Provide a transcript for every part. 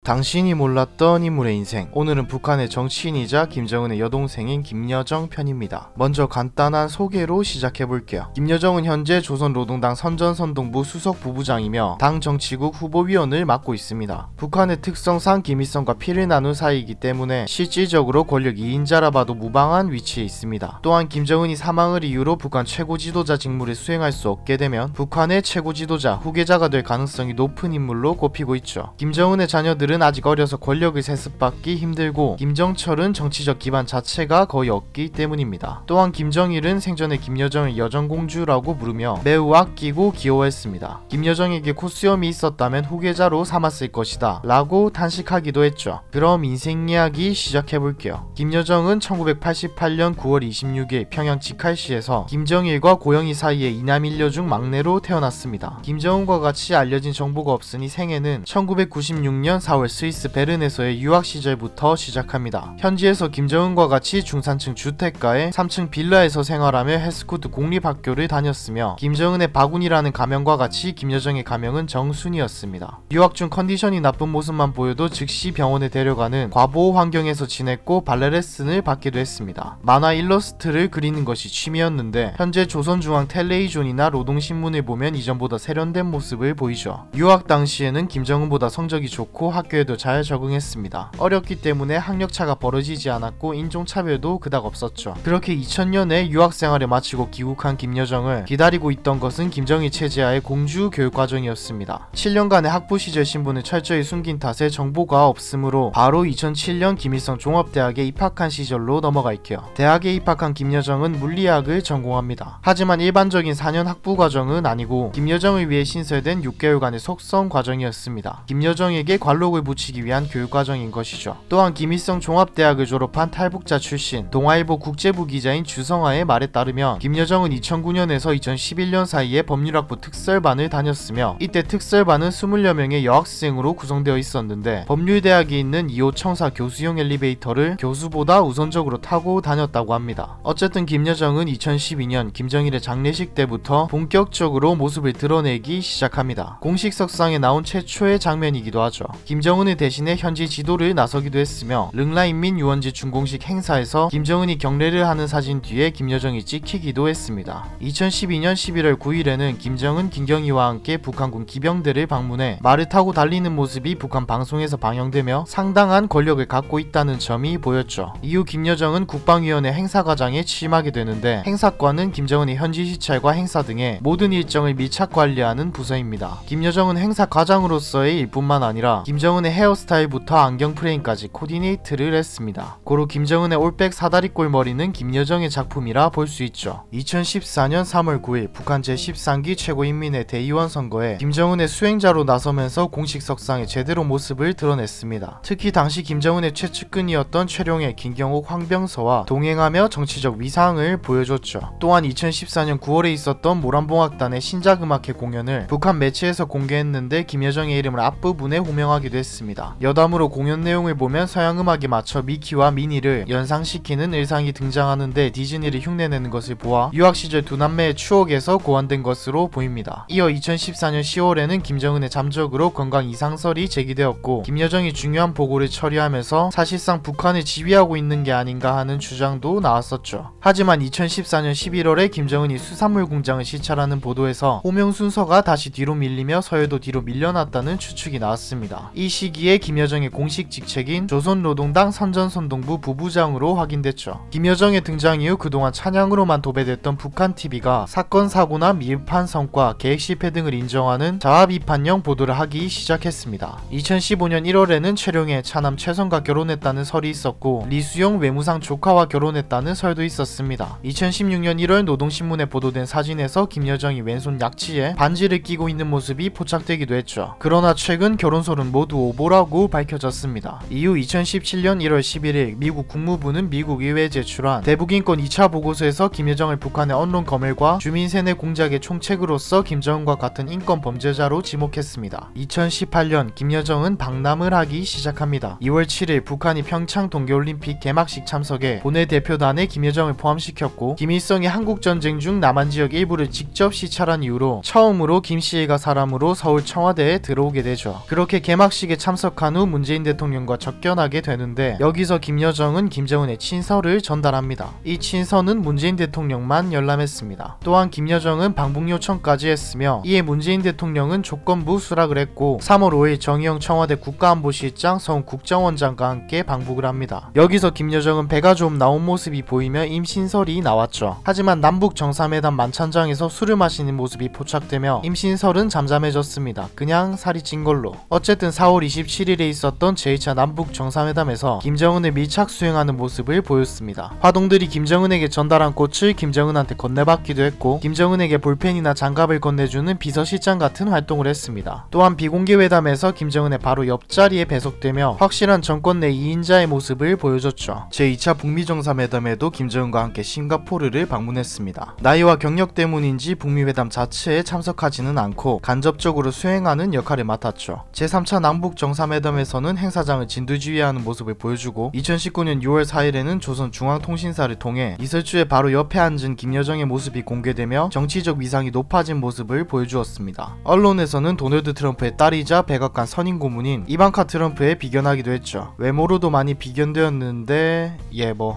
당신이 몰랐던 인물의 인생. 오늘은 북한의 정치인이자 김정은의 여동생인 김여정 편입니다. 먼저 간단한 소개로 시작해볼게요. 김여정은 현재 조선노동당 선전선동부 수석 부부장이며 당 정치국 후보위원을 맡고 있습니다. 북한의 특성상 김일성과 피를 나눈 사이이기 때문에 실질적으로 권력 2인자라 봐도 무방한 위치에 있습니다. 또한 김정은이 사망을 이유로 북한 최고 지도자 직무를 수행할 수 없게 되면 북한의 최고 지도자, 후계자가 될 가능성이 높은 인물로 꼽히고 있죠. 김정은의 자녀들은 아직 어려서 권력을 세습받기 힘들고 김정철은 정치적 기반 자체가 거의 없기 때문입니다. 또한 김정일은 생전에 김여정을 여정공주라고 부르며 매우 아끼고 귀여워했습니다. 김여정에게 코수염이 있었다면 후계자로 삼았을 것이다 라고 탄식하기도 했죠. 그럼 인생 이야기 시작해볼게요. 김여정은 1988년 9월 26일 평양 직할시에서 김정일과 고영희 사이의 이남일녀 중 막내로 태어났습니다. 김정은과 같이 알려진 정보가 없으니 생애는 1996년 4월 스위스 베른에서의 유학 시절부터 시작합니다. 현지에서 김정은과 같이 중산층 주택가에 3층 빌라에서 생활하며 헬스코트 공립학교를 다녔으며 김정은의 바군이라는 가명과 같이 김여정의 가명은 정순이었습니다. 유학 중 컨디션이 나쁜 모습만 보여도 즉시 병원에 데려가는 과보호 환경에서 지냈고 발레 레슨을 받기도 했습니다. 만화 일러스트를 그리는 것이 취미였는데 현재 조선중앙 텔레비전이나 노동신문을 보면 이전보다 세련된 모습을 보이죠. 유학 당시에는 김정은보다 성적이 좋고 학교에도 잘 적응했습니다. 어렸기 때문에 학력차가 벌어지지 않았고 인종차별도 그닥 없었죠. 그렇게 2000년에 유학생활을 마치고 귀국한 김여정을 기다리고 있던 것은 김정일 체제하의 공주 교육과정이었습니다. 7년간의 학부 시절 신분을 철저히 숨긴 탓에 정보가 없으므로 바로 2007년 김일성 종합대학에 입학한 시절로 넘어갈게요. 대학에 입학한 김여정은 물리학을 전공합니다. 하지만 일반적인 4년 학부 과정은 아니고 김여정을 위해 신설된 6개월간의 속성 과정이었습니다. 김여정에게 관록을 붙이기 위한 교육과정인 것이죠. 또한 김일성 종합대학을 졸업한 탈북자 출신 동아일보 국제부 기자인 주성아의 말에 따르면 김여정은 2009년에서 2011년 사이에 법률학부 특설반을 다녔으며 이때 특설반은 20여 명의 여학생으로 구성되어 있었는데 법률대학에 있는 2호 청사 교수용 엘리베이터를 교수보다 우선적으로 타고 다녔다고 합니다. 어쨌든 김여정은 2012년 김정일의 장례식 때부터 본격적으로 모습을 드러내기 시작합니다. 공식 석상에 나온 최초의 장면이기도 하죠. 김정은을 대신해 현지 지도를 나서기도 했으며 릉라인민유원지 준공식 행사에서 김정은이 경례를 하는 사진 뒤에 김여정이 찍히기도 했습니다. 2012년 11월 9일에는 김정은, 김경희와 함께 북한군 기병대를 방문해 말을 타고 달리는 모습이 북한 방송에서 방영되며 상당한 권력을 갖고 있다는 점이 보였죠. 이후 김여정은 국방위원회 행사과장에 취임하게 되는데 행사과는 김정은의 현지 시찰과 행사 등의 모든 일정을 밀착 관리하는 부서입니다. 김여정은 행사과장으로서의 일뿐만 아니라 김정은의 헤어스타일부터 안경 프레임까지 코디네이트를 했습니다. 고로 김정은의 올백 사다리꼴 머리는 김여정의 작품이라 볼 수 있죠. 2014년 3월 9일 북한 제13기 최고인민회 대의원 선거에 김정은의 수행자로 나서면서 공식 석상에 제대로 모습을 드러냈습니다. 특히 당시 김정은의 최측근이었던 최룡해, 김경옥, 황병서와 동행하며 정치적 위상을 보여줬죠. 또한 2014년 9월에 있었던 모란봉악단의 신작음악회 공연을 북한 매체에서 공개했는데 김여정의 이름을 앞부분에 호명하기도 했습니다. 여담으로 공연 내용을 보면 서양음악에 맞춰 미키와 미니를 연상시키는 의상이 등장하는데 디즈니를 흉내내는 것을 보아 유학시절 두 남매의 추억에서 고안된 것으로 보입니다. 이어 2014년 10월에는 김정은의 잠적으로 건강 이상설이 제기되었고 김여정이 중요한 보고를 처리하면서 사실상 북한을 지휘하고 있는 게 아닌가 하는 주장도 나왔었죠. 하지만 2014년 11월에 김정은이 수산물 공장을 시찰하는 보도에서 호명 순서가 다시 뒤로 밀리며 서해도 뒤로 밀려났다는 추측이 나왔습니다. 이 시기에 김여정의 공식 직책인 조선노동당 선전선동부 부부장으로 확인됐죠. 김여정의 등장 이후 그동안 찬양으로만 도배됐던 북한TV가 사건 사고나 미흡한 성과, 계획 실패 등을 인정하는 자아 비판형 보도를 하기 시작했습니다. 2015년 1월에는 최룡해, 차남 최선과 결혼했다는 설이 있었고 리수용 외무상 조카와 결혼했다는 설도 있었습니다. 2016년 1월 노동신문에 보도된 사진에서 김여정이 왼손 약지에 반지를 끼고 있는 모습이 포착되기도 했죠. 그러나 최근 결혼설은 모두 오보라고 밝혀졌습니다. 이후 2017년 1월 11일 미국 국무부는 미국 의회에 제출한 대북인권 2차 보고서에서 김여정을 북한의 언론 검열과 주민 세뇌 공작의 총책으로서 김정은과 같은 인권 범죄자로 지목했습니다. 2018년 김여정은 방남을 하기 시작합니다. 2월 7일 북한이 평창 동계올림픽 개막식 참석에 본회 대표단에 김여정을 포함시켰고 김일성이 한국전쟁 중 남한 지역 일부를 직접 시찰한 이후로 처음으로 김씨가 사람으로 서울 청와대에 들어오게 되죠. 그렇게 개막식에 참석한 후 문재인 대통령과 접견하게 되는데 여기서 김여정은 김정은의 친서를 전달합니다. 이 친서는 문재인 대통령만 열람했습니다. 또한 김여정은 방북 요청까지 했으며 이에 문재인 대통령은 조건부 수락을 했고 3월 5일 정의용 청와대 국가안보실장 성 국정원장과 함께 방북을 합니다. 여기서 김여정은 배가 좀 나온 모습이 보이며 임신설이 나왔죠. 하지만 남북 정상회담 만찬장에서 술을 마시는 모습이 포착되며 임신설은 잠잠해졌습니다. 그냥 살이 찐 걸로. 어쨌든 4월 27일에 있었던 제2차 남북 정상회담에서 김정은을 밀착 수행하는 모습을 보였습니다. 화동들이 김정은에게 전달한 꽃을 김정은한테 건네받기도 했고 김정은에게 볼펜이나 장갑을 건네주는 비서실장 같은 활동을 했습니다. 또한 비공개 회담에서 김정은의 바로 옆자리에 배석되며 확실한 정권 내 2인자의 모습을 보여줬죠. 제2차 북미 정상회담에도 김정은과 함께 싱가포르를 방문했습니다. 나이와 경력 때문인지 북미 회담 자체에 참석하지는 않고 간접적으로 수행하는 역할을 맡았죠. 제3차 남북 정상회담에서는 행사장을 진두지휘하는 모습을 보여주고 2019년 6월 4일에는 조선중앙통신사를 통해 이설주의 바로 옆에 앉은 김여정의 모습이 공개되며 정치적 위상이 높아진 모습을 보여주었습니다. 언론에서는 도널드 트럼프의 딸이자 백악관 선임 고문인 이방카 트럼프에 비견하기도 했죠. 외모로도 많이 비견되었는데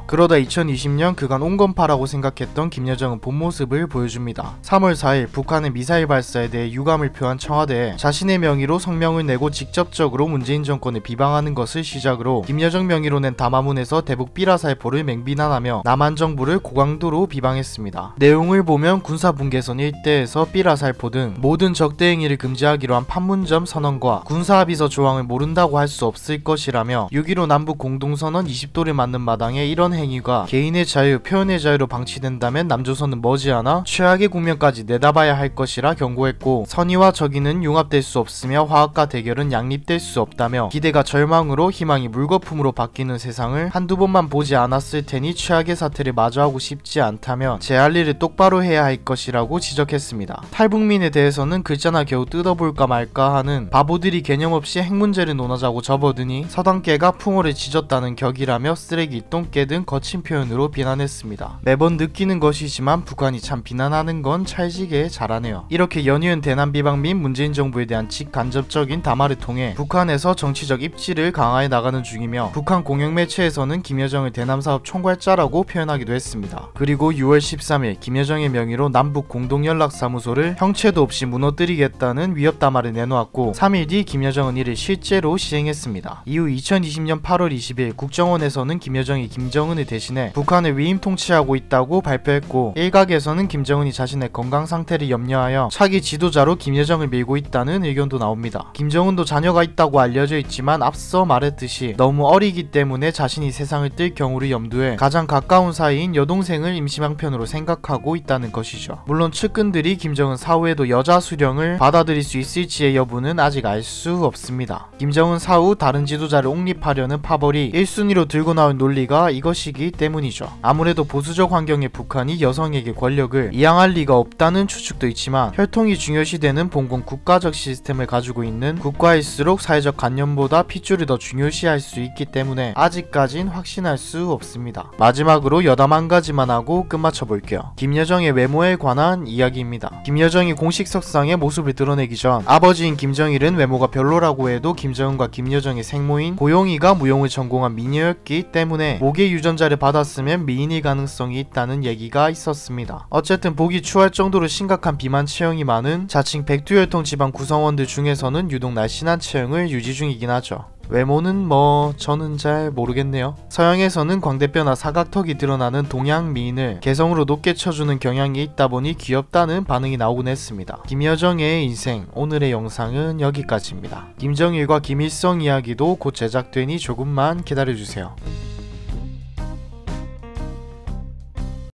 그러다 2020년 그간 온건파라고 생각했던 김여정은 본 모습을 보여줍니다. 3월 4일 북한의 미사일 발사에 대해 유감을 표한 청와대에 자신의 명의로 성명을 내고 직접적으로 문재인 정권을 비방하는 것을 시작으로 김여정 명의로 낸 담화문에서 대북 삐라살포를 맹비난하며 남한 정부를 고강도로 비방했습니다. 내용을 보면 군사분계선 일대에서 삐라살포 등 모든 적대 행위를 금지하기로 한 판문점 선언과 군사합의서 조항을 모른다고 할 수 없을 것이라며 6.15 남북 공동선언 20도를 맞는 마당에 이런 행위가 개인의 자유, 표현의 자유로 방치된다면 남조선은 머지않아 최악의 국면까지 내다봐야 할 것이라 경고했고 선의와 적의는 융합될 수 없으며 화학과 대결은 양립될 수 없다며 기대가 절망으로 희망이 물거품으로 바뀌는 세상을 한두 번만 보지 않았을 테니 최악의 사태를 마주하고 싶지 않다며 제 할 일을 똑바로 해야 할 것이라고 지적했습니다. 탈북민에 대해서는 글자나 겨우 뜯어볼까 말까 하는 바보들이 개념 없이 핵 문제를 논하자고 접어드니 서당깨가 풍어를 지졌다는 격이라며 쓰레기, 똥개 등 거친 표현으로 비난했습니다. 매번 느끼는 것이지만 북한이 참 비난하는 건 찰지게 잘하네요. 이렇게 연이은 대남 비방 및 문재인 정부에 대한 직간접적인 담화를 통해 북한에서 정치적 입지를 강화해 나가는 중이며 북한 공영매체에서는 김여정을 대남사업 총괄자라고 표현하기도 했습니다. 그리고 6월 13일 김여정의 명의로 남북 공동연락사무소를 형체도 없이 무너뜨리겠다는 위협 담화를 내놓았고 3일 뒤 김여정은 이를 실제로 시행했습니다. 이후 2020년 8월 20일 국정원에서는 김여정이 김정은을 대신해 북한을 위임 통치하고 있다고 발표했고 일각에서는 김정은이 자신의 건강 상태를 염려하여 차기 지도자로 김여정을 밀고 있다는 의견도 나옵니다. 김정은도 자녀가 있다고 알려져 있지만 앞서 말했듯이 너무 어리기 때문에 자신이 세상을 뜰 경우를 염두에 가장 가까운 사이인 여동생을 임시방편으로 생각하고 있다는 것이죠. 물론 측근들이 김정은 사후에도 여자 수령을 받아들일 수 있을지의 여부는 아직 알 수 없습니다. 김정은 사후 다른 지도자를 옹립하려는 파벌이 1순위로 들고 나올 논리가 이것이기 때문이죠. 아무래도 보수적 환경의 북한이 여성에게 권력을 이양할 리가 없다는 추측도 있지만 혈통이 중요시되는 봉건 국가적 시스템을 가지고 있는 국가일수록 사회적 관념보다 핏줄을 더 중요시할 수 있기 때문에 아직까진 확신할 수 없습니다. 마지막으로 여담 한 가지만 하고 끝마쳐볼게요. 김여정의 외모에 관한 이야기입니다. 김여정이 공식 석상의 모습을 드러내기 전 아버지인 김정일은 외모가 별로라고 해도 김정은과 김여정의 생모인 고용이가 무용을 전공한 미녀였기 때문에 모계 유전자를 받았으면 미인일 가능성이 있다는 얘기가 있었습니다. 어쨌든 보기 추할 정도로 심각한 비만 체형이 많은 자칭 백두혈통 지방 구성원들 중에서는 유독 날씬한 체형을 유지 중이긴 하죠. 외모는 저는 잘 모르겠네요. 서양에서는 광대뼈나 사각턱이 드러나는 동양 미인을 개성으로 높게 쳐주는 경향이 있다 보니 귀엽다는 반응이 나오곤 했습니다. 김여정의 인생, 오늘의 영상은 여기까지입니다. 김정일과 김일성 이야기도 곧 제작되니 조금만 기다려주세요.